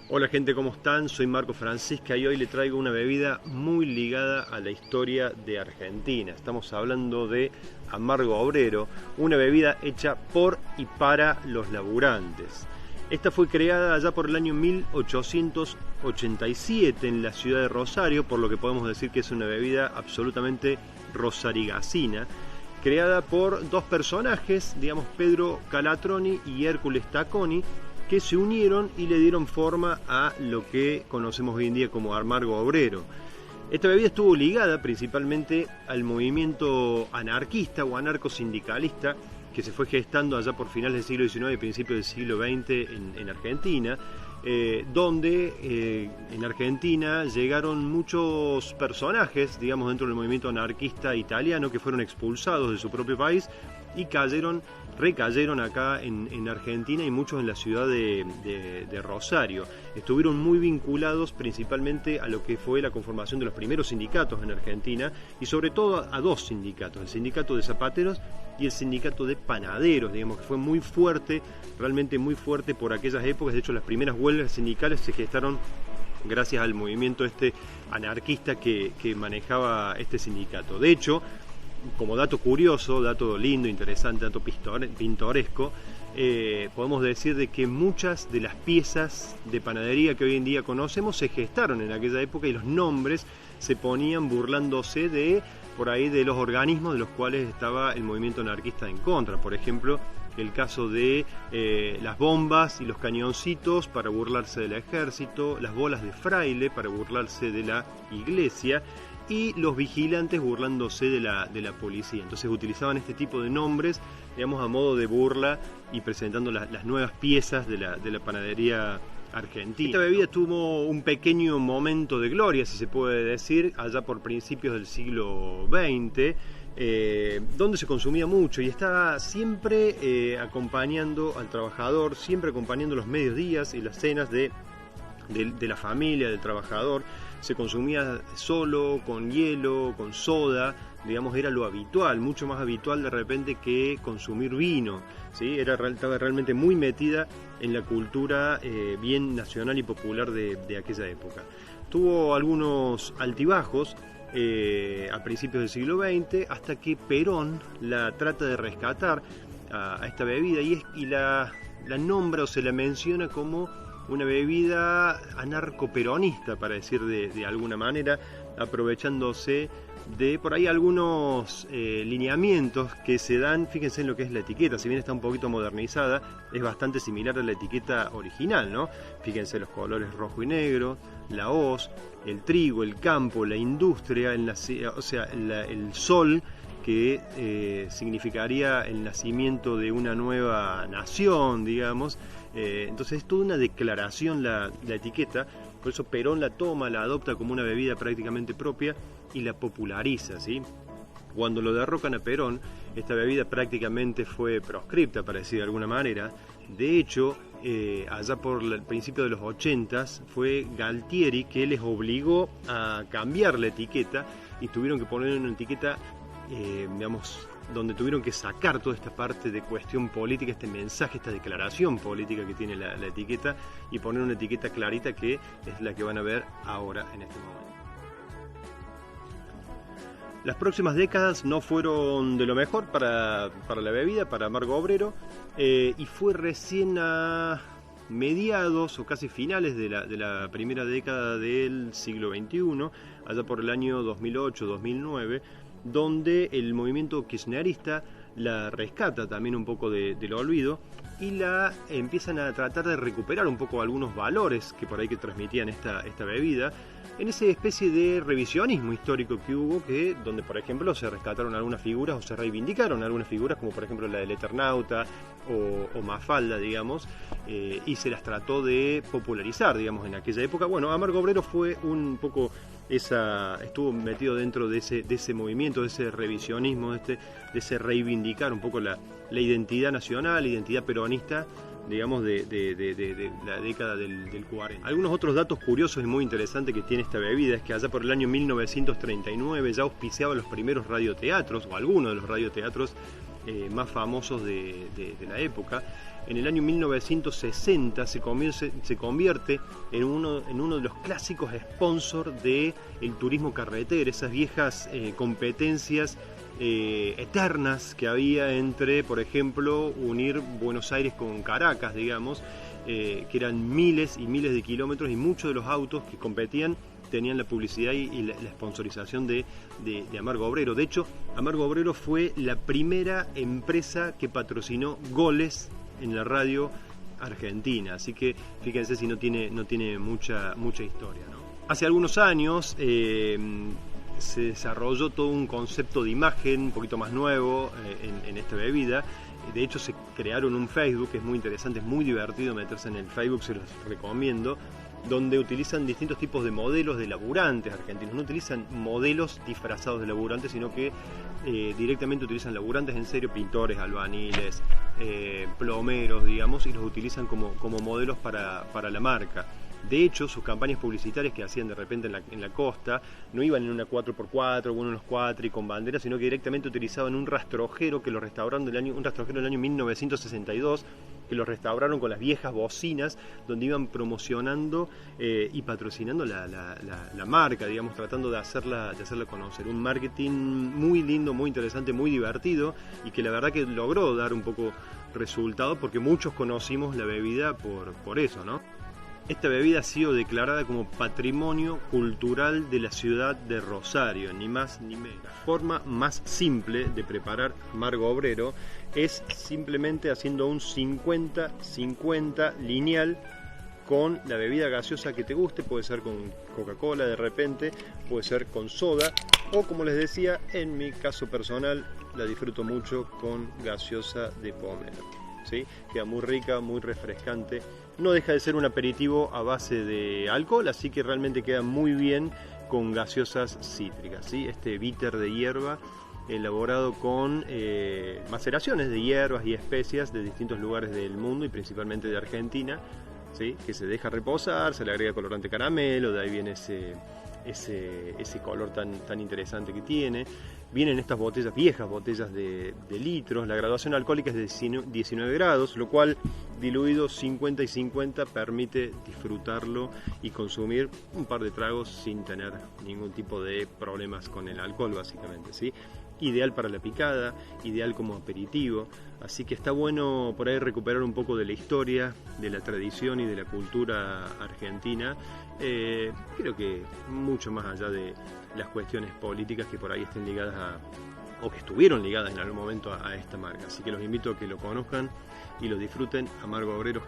Hola gente, ¿cómo están? Soy Marco Francisca y hoy le traigo una bebida muy ligada a la historia de Argentina. Estamos hablando de Amargo Obrero, una bebida hecha por y para los laburantes. Esta fue creada allá por el año 1887 en la ciudad de Rosario, por lo que podemos decir que es una bebida absolutamente rosarigacina, creada por dos personajes, digamos Pedro Calatroni y Hércules Taconi, que se unieron y le dieron forma a lo que conocemos hoy en día como Amargo Obrero. Esta bebida estuvo ligada principalmente al movimiento anarquista o anarcosindicalista que se fue gestando allá por finales del siglo XIX y principios del siglo XX en Argentina, donde en Argentina llegaron muchos personajes, digamos, dentro del movimiento anarquista italiano que fueron expulsados de su propio país y recayeron acá en Argentina, y muchos en la ciudad de Rosario. Estuvieron muy vinculados principalmente a lo que fue la conformación de los primeros sindicatos en Argentina, y sobre todo a dos sindicatos, el sindicato de zapateros y el sindicato de panaderos, digamos, que fue muy fuerte, realmente muy fuerte por aquellas épocas. De hecho, las primeras huelgas sindicales se gestaron gracias al movimiento anarquista que manejaba este sindicato. De hecho, como dato curioso, dato lindo, interesante, dato pintoresco, podemos decir de que muchas de las piezas de panadería que hoy en día conocemos se gestaron en aquella época, y los nombres se ponían burlándose de los organismos de los cuales estaba el movimiento anarquista en contra. Por ejemplo, el caso de las bombas y los cañoncitos para burlarse del ejército, las bolas de fraile para burlarse de la iglesia, y los vigilantes burlándose de la policía. Entonces utilizaban este tipo de nombres, digamos, a modo de burla, y presentando las nuevas piezas de la panadería argentina. Esta bebida tuvo un pequeño momento de gloria, si se puede decir, allá por principios del siglo XX, donde se consumía mucho y estaba siempre acompañando al trabajador, siempre acompañando los mediodías y las cenas de la familia, del trabajador. Se consumía solo, con hielo, con soda, digamos, era lo habitual, mucho más habitual de repente que consumir vino, ¿sí? Estaba realmente muy metida en la cultura bien nacional y popular de aquella época. Tuvo algunos altibajos a principios del siglo XX, hasta que Perón la trata de rescatar a esta bebida y la nombra o se la menciona como una bebida anarcoperonista, para decir de alguna manera, aprovechándose de por ahí algunos lineamientos que se dan. Fíjense en lo que es la etiqueta, si bien está un poquito modernizada, es bastante similar a la etiqueta original, ¿no? Fíjense los colores rojo y negro, la hoz, el trigo, el campo, la industria, el sol, que significaría el nacimiento de una nueva nación, digamos. Entonces es toda una declaración la etiqueta. Por eso Perón la toma, la adopta como una bebida prácticamente propia y la populariza, ¿sí? Cuando lo derrocan a Perón, esta bebida prácticamente fue proscripta, para decir de alguna manera. De hecho, allá por el principio de los 80s, fue Galtieri que les obligó a cambiar la etiqueta, y tuvieron que poner una etiqueta donde tuvieron que sacar toda esta parte de cuestión política, este mensaje, esta declaración política que tiene la etiqueta, y poner una etiqueta clarita, que es la que van a ver ahora en este momento. Las próximas décadas no fueron de lo mejor para la bebida, para Amargo Obrero, y fue recién a mediados o casi finales de la primera década del siglo XXI, allá por el año 2008-2009, donde el movimiento kirchnerista la rescata también un poco del olvido, y la empiezan a tratar de recuperar un poco algunos valores que por ahí que transmitían esta bebida, en esa especie de revisionismo histórico que hubo, donde por ejemplo se rescataron algunas figuras o se reivindicaron algunas figuras, como por ejemplo la del Eternauta o Mafalda, digamos, y se las trató de popularizar, digamos, en aquella época. Bueno, Amargo Obrero fue un poco estuvo metido dentro de ese movimiento, de ese revisionismo, de ese reivindicar un poco la identidad nacional, la identidad peronista, digamos, de la década del 40. Algunos otros datos curiosos y muy interesantes que tiene esta bebida es que allá por el año 1939 ya auspiciaba los primeros radioteatros, o algunos de los radioteatros más famosos de la época. en el año 1960 se convierte en uno de los clásicos sponsors del turismo carretera, esas viejas competencias eternas que había entre, por ejemplo, unir Buenos Aires con Caracas, digamos, que eran miles y miles de kilómetros, y muchos de los autos que competían tenían la publicidad y la sponsorización de Amargo Obrero. De hecho, Amargo Obrero fue la primera empresa que patrocinó goles en la radio argentina, así que fíjense si no tiene mucha historia, ¿no? Hace algunos años se desarrolló todo un concepto de imagen un poquito más nuevo en esta bebida. De hecho, se crearon un Facebook que es muy interesante, es muy divertido meterse en el Facebook, se los recomiendo, donde utilizan distintos tipos de modelos de laburantes argentinos. No utilizan modelos disfrazados de laburantes, sino que directamente utilizan laburantes en serio, pintores, albañiles, plomeros, digamos, y los utilizan como modelos para la marca. De hecho, sus campañas publicitarias que hacían de repente en la costa no iban en una 4x4 o en unos cuatri con bandera, sino que directamente utilizaban un rastrojero que lo restauraron un rastrojero del año 1962, que lo restauraron con las viejas bocinas, donde iban promocionando y patrocinando la marca, digamos, tratando de hacerla conocer. Un marketing muy lindo, muy interesante, muy divertido, y que la verdad que logró dar un poco resultado, porque muchos conocimos la bebida por eso, ¿no? Esta bebida ha sido declarada como Patrimonio Cultural de la ciudad de Rosario, ni más ni menos. La forma más simple de preparar Amargo Obrero es simplemente haciendo un 50-50 lineal con la bebida gaseosa que te guste. Puede ser con Coca-Cola de repente, puede ser con soda, o como les decía, en mi caso personal la disfruto mucho con gaseosa de pomelo, ¿sí? Queda muy rica, muy refrescante. No deja de ser un aperitivo a base de alcohol, así que realmente queda muy bien con gaseosas cítricas, ¿sí? Este bitter de hierba elaborado con maceraciones de hierbas y especias de distintos lugares del mundo y principalmente de Argentina, ¿sí? Que se deja reposar, se le agrega colorante caramelo, de ahí viene ese color tan interesante que tiene. Vienen estas botellas, viejas botellas de litros. La graduación alcohólica es de 19 grados, lo cual diluido 50 y 50 permite disfrutarlo y consumir un par de tragos sin tener ningún tipo de problemas con el alcohol, básicamente, ¿sí? Ideal para la picada, ideal como aperitivo, así que está bueno por ahí recuperar un poco de la historia, de la tradición y de la cultura argentina. Creo que mucho más allá de las cuestiones políticas que por ahí estén ligadas o que estuvieron ligadas en algún momento a esta marca, así que los invito a que lo conozcan y lo disfruten. Amargo Obrero.